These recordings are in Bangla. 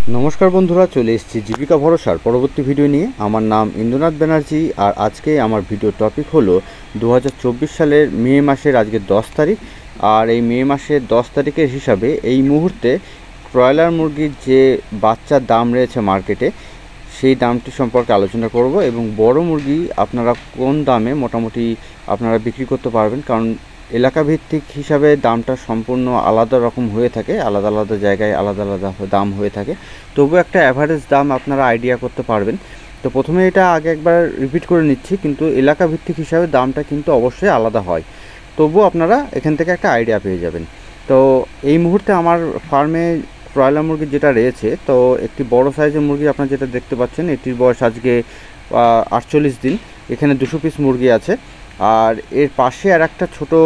नमस्कार बंधुरा चले एसेছি जीविका भरोसार परवर्ती भिडियो निये। आमार नाम इंद्रनाथ बनर्जी और आज के आमार भिडियो टपिक हलो 2024 सालेर मे मासेर आज के 10 तारीख और ये मे मासेर 10 तारीखेर हिसाबे এই মুহূর্তে ব্রয়লার মুরগির যে বাচ্চার দাম রয়েছে মার্কেটে সেই দামটি সম্পর্কে আলোচনা করব এবং বড় মুরগি আপনারা কোন দামে মোটামুটি আপনারা বিক্রি করতে পারবেন, কারণ এলাকা ভিত্তিক হিসাবে দামটা সম্পূর্ণ আলাদা রকম হয়ে থাকে, আলাদা আলাদা জায়গায় আলাদা আলাদা দাম হয়ে থাকে, তবু একটা অ্যাভারেজ দাম আপনারা আইডিয়া করতে পারবেন। তো প্রথমে এটা আগে একবার রিপিট করে নিচ্ছি, কিন্তু এলাকা ভিত্তিক হিসাবে দামটা কিন্তু অবশ্যই আলাদা হয়, তবু আপনারা এখান থেকে একটা আইডিয়া পেয়ে যাবেন। তো এই মুহূর্তে আমার ফার্মে ব্রয়লার মুরগি যেটা রয়েছে, তো একটি বড় সাইজের মুরগি আপনারা যেটা দেখতে পাচ্ছেন, এটির বয়স আজকে 48 দিন। এখানে 200 পিস মুরগি আছে আর এর পাশে আর একটা ছোটো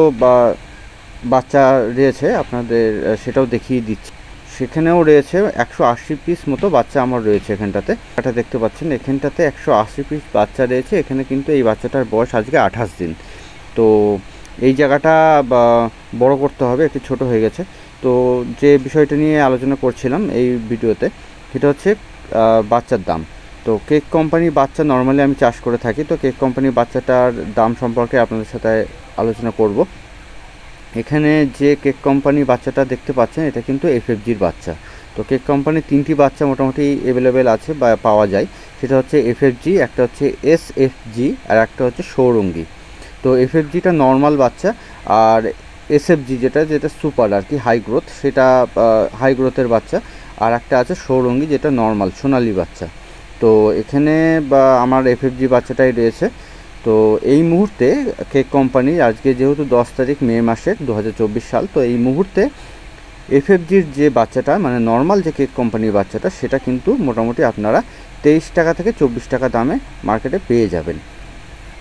বাচ্চা রয়েছে, আপনাদের সেটাও দেখিয়ে দিচ্ছি। সেখানেও রয়েছে 180 পিস মতো বাচ্চা আমার রয়েছে এখানটাতে। এটা দেখতে পাচ্ছেন এখানটাতে 180 পিস বাচ্চা রয়েছে। এখানে কিন্তু এই বাচ্চাটার বয়স আজকে 28 দিন। তো এই জায়গাটা বড় করতে হবে, একটু ছোট হয়ে গেছে। তো যে বিষয়টা নিয়ে আলোচনা করছিলাম এই ভিডিওতে, সেটা হচ্ছে বাচ্চার দাম। তো কেক কোম্পানি বাচ্চা নর্মালি আমি চাষ করে থাকি, তো কেক কোম্পানি বাচ্চাটার দাম সম্পর্কে আপনাদের সাথে আলোচনা করব। এখানে যে কেক কোম্পানি বাচ্চাটা দেখতে পাচ্ছেন, এটা কিন্তু এফএফজির বাচ্চা। তো কেক কোম্পানির 3টি বাচ্চা মোটামুটি অ্যাভেলেবেল আছে বা পাওয়া যায়। সেটা হচ্ছে এফএফজি, একটা হচ্ছে এসএফজি আর একটা হচ্ছে সৌরঙ্গী। তো এফএফজিটা নর্মাল বাচ্চা আর এসএফজি যেটা সুপার আর কি হাই গ্রোথ, সেটা হাই গ্রোথের বাচ্চা। আর একটা আছে সৌরঙ্গী যেটা নর্মাল সোনালি বাচ্চা। তো এখানে আমার এফএফজি বাচ্চাটাই রয়েছে। তো এই মুহূর্তে কেক কোম্পানি আজকে যেহেতু 10 তারিখ মে মাসের 2024 সাল, তো এই মুহূর্তে এফএফজির যে বাচ্চাটা মানে নর্মাল যে কেক কোম্পানির বাচ্চাটা, সেটা কিন্তু মোটামুটি আপনারা 23 টাকা থেকে 24 টাকা দামে মার্কেটে পেয়ে যাবেন।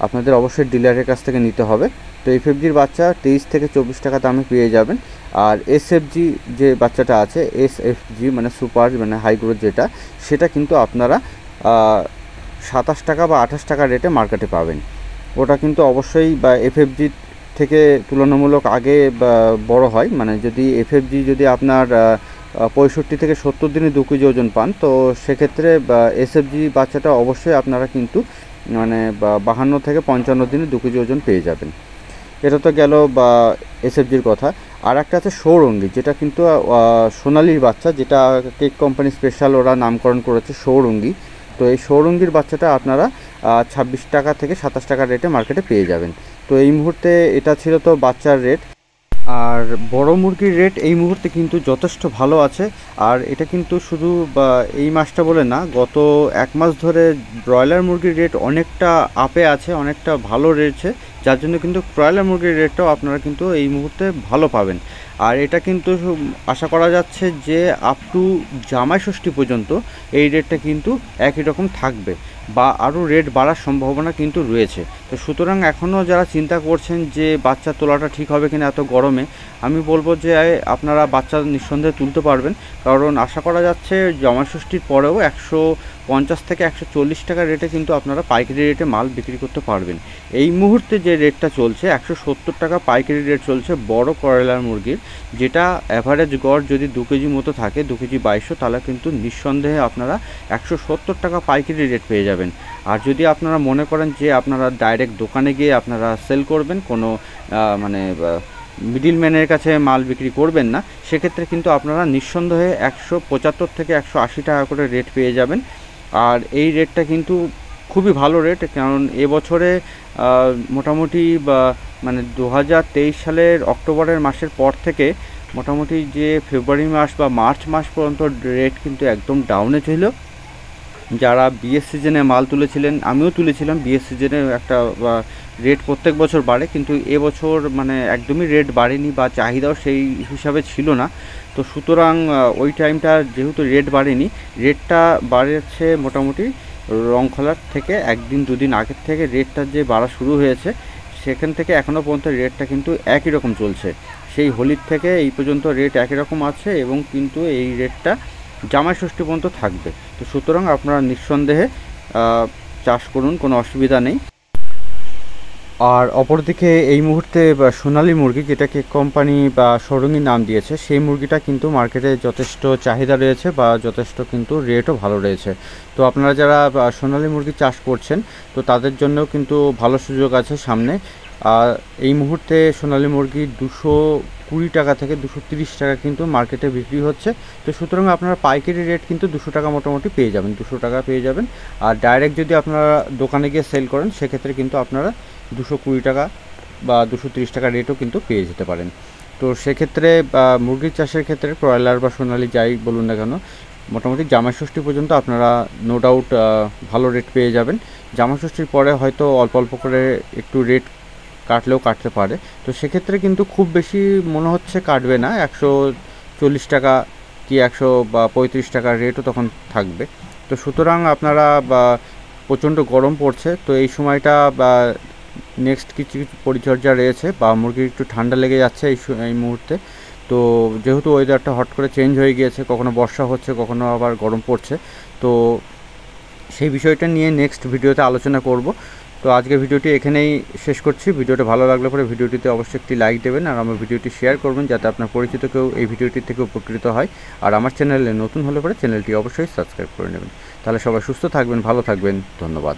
আপনাদের অবশ্যই ডিলারের কাছ থেকে নিতে হবে। তো এফএফজির বাচ্চা 23 থেকে 24 টাকা দামে পেয়ে যাবেন। আর এসএফজি যে বাচ্চাটা আছে, এসএফজি মানে সুপার মানে হাই গ্রোথ যেটা, সেটা কিন্তু আপনারা 27 টাকা বা 28 টাকা রেটে মার্কেটে পাবেন। ওটা কিন্তু অবশ্যই এফএফজি থেকে তুলনামূলক আগে বড় হয়। মানে যদি এফএফজি যদি আপনার 65 থেকে 70 দিনে 2 কেজি ওজন পান, তো সেক্ষেত্রে এসএফজি বাচ্চাটা অবশ্যই আপনারা কিন্তু মানে 52 থেকে 55 দিনে 2 কেজি ওজন পেয়ে যাবেন। এটা তো গেল এসএফজির কথা। আর একটা আছে সৌরঙ্গী, যেটা কিন্তু সোনালির বাচ্চা, যেটা কেক কোম্পানি স্পেশাল ওরা নামকরণ করেছে সৌরঙ্গী। তো এই সৌরঙ্গীর বাচ্চাটা আপনারা 26 টাকা থেকে 27 টাকা রেটে মার্কেটে পেয়ে যাবেন। তো এই মুহূর্তে এটা ছিল তো বাচ্চার রেট। আর বড় মুরগির রেট এই মুহূর্তে কিন্তু যথেষ্ট ভালো আছে। আর এটা কিন্তু শুধু এই মাসটা বলে না, গত 1 মাস ধরে ব্রয়লার মুরগির রেট অনেকটা আপে আছে, অনেকটা ভালো রয়েছে, যার জন্য কিন্তু ব্রয়লার মুরগির রেটটাও আপনারা কিন্তু এই মুহূর্তে ভালো পাবেন। আর এটা কিন্তু আশা করা যাচ্ছে যে আপ টু জামাই ষষ্ঠী পর্যন্ত এই রেটটা কিন্তু একই রকম থাকবে বা আরও রেট বাড়ার সম্ভাবনা কিন্তু রয়েছে। তো সুতরাং এখনও যারা চিন্তা করছেন যে বাচ্চা তোলাটা ঠিক হবে কিনা এত গরমে, আমি বলবো যে আপনারা বাচ্চা নিঃসন্দেহে তুলতে পারবেন, কারণ আশা করা যাচ্ছে জামাই ষষ্ঠীর পরেও 150 থেকে 140 টাকা রেটে কিন্তু আপনারা পাইকারি রেটে মাল বিক্রি করতে পারবেন। এই মুহূর্তে যে রেটটা চলছে 170 টাকা পাইকারি রেট চলছে বড় ব্রয়লার মুরগির, যেটা অ্যাভারেজ গড় যদি 2 কেজি মতো থাকে, 2 কেজি 2200, তাহলে কিন্তু নিঃসন্দেহে আপনারা 170 টাকা পাইকারি রেট পেয়ে যাবেন। আর যদি আপনারা মনে করেন যে আপনারা ডাইরেক্ট দোকানে গিয়ে আপনারা সেল করবেন, কোনো মানে মিডিলম্যানের কাছে মাল বিক্রি করবেন না, সেক্ষেত্রে কিন্তু আপনারা নিঃসন্দেহে 175 থেকে 180 টাকা করে রেট পেয়ে যাবেন। আর এই রেটটা কিন্তু খুবই ভালো রেট, কারণ এবছরে মোটামুটি মানে 2023 সালের অক্টোবরের মাসের পর থেকে মোটামুটি যে ফেব্রুয়ারি মাস বা মার্চ মাস পর্যন্ত রেট কিন্তু একদম ডাউনে ছিল। যারা বিয়ের সিজনে মাল তুলেছিলেন, আমিও তুলেছিলাম, বিয়ের সিজনে একটা রেট প্রত্যেক বছর বাড়ে, কিন্তু এবছর মানে একদমই রেট বাড়েনি বা চাহিদাও সেই হিসাবে ছিল না। তো সুতরাং ওই টাইমটা যেহেতু রেট বাড়েনি, রেটটা বাড়ছে মোটামুটি রং খোলার থেকে 1-2 দিন আগের থেকে রেটটা যে বাড়া শুরু হয়েছে, সেখান থেকে এখনও পর্যন্ত রেটটা কিন্তু একই রকম চলছে। সেই হোলির থেকে এই পর্যন্ত রেট একই রকম আছে এবং কিন্তু এই রেটটা জামাই ষষ্ঠী পর্যন্ত থাকবে। তো সুতরাং আপনারা নিঃসন্দেহে চাষ করুন, কোনো অসুবিধা নেই। আর অপরদিকে এই মুহূর্তে সোনালী মুরগি, যেটাকে কোম্পানি বা সরঙ্গী নাম দিয়েছে, সেই মুরগিটা কিন্তু মার্কেটে যথেষ্ট চাহিদা রয়েছে বা যথেষ্ট কিন্তু রেটও ভালো রয়েছে। তো আপনারা যারা সোনালী মুরগি চাষ করছেন, তো তাদের জন্যও কিন্তু ভালো সুযোগ আছে সামনে। আর এই মুহূর্তে সোনালী মুরগি 220 টাকা থেকে 230 টাকা কিন্তু মার্কেটে বিক্রি হচ্ছে। তো সুতরাং আপনারা পাইকারি রেট কিন্তু 200 টাকা মোটামুটি পেয়ে যাবেন, 200 টাকা পেয়ে যাবেন। আর ডাইরেক্ট যদি আপনারা দোকানে গিয়ে সেল করেন, সেক্ষেত্রে কিন্তু আপনারা 220 টাকা বা 230 টাকা রেটও কিন্তু পেয়ে যেতে পারেন। তো সেক্ষেত্রে মুরগির চাষের ক্ষেত্রে ব্রয়লার বা সোনালী যাই বলুন না কেন, মোটামুটি জামাই ষষ্ঠী পর্যন্ত আপনারা নো ডাউট ভালো রেট পেয়ে যাবেন। জামাই ষষ্ঠীর পরে হয়তো অল্প অল্প করে একটু রেট কাটলেও কাটতে পারে। তো সেক্ষেত্রে কিন্তু খুব বেশি মনে হচ্ছে কাটবে না, 140 টাকা কি 135 টাকার রেটও তখন থাকবে। তো সুতরাং আপনারা প্রচণ্ড গরম পড়ছে, তো এই সময়টা বা নেক্সট কিছু কিছু পরিচর্যা রয়েছে, বা মুরগির একটু ঠান্ডা লেগে যাচ্ছে এই মুহূর্তে। তো যেহেতু ওয়েদারটা হট করে চেঞ্জ হয়ে গিয়েছে, কখনো বর্ষা হচ্ছে, কখনো আবার গরম পড়ছে, তো সেই বিষয়টা নিয়ে নেক্সট ভিডিওতে আলোচনা করব। তো আজকের ভিডিওটি এখানেই শেষ করছি। ভিডিওটা ভালো লাগলে পরে ভিডিওটিতে অবশ্যই একটি লাইক দেবেন, আর আমার ভিডিওটি শেয়ার করবেন যাতে আপনার পরিচিত কেউ এই ভিডিওটির থেকে উপকৃত হয়। আর আমার চ্যানেলে নতুন হলে পরে চ্যানেলটি অবশ্যই সাবস্ক্রাইব করে নেবেন। তাহলে সবাই সুস্থ থাকবেন, ভালো থাকবেন, ধন্যবাদ।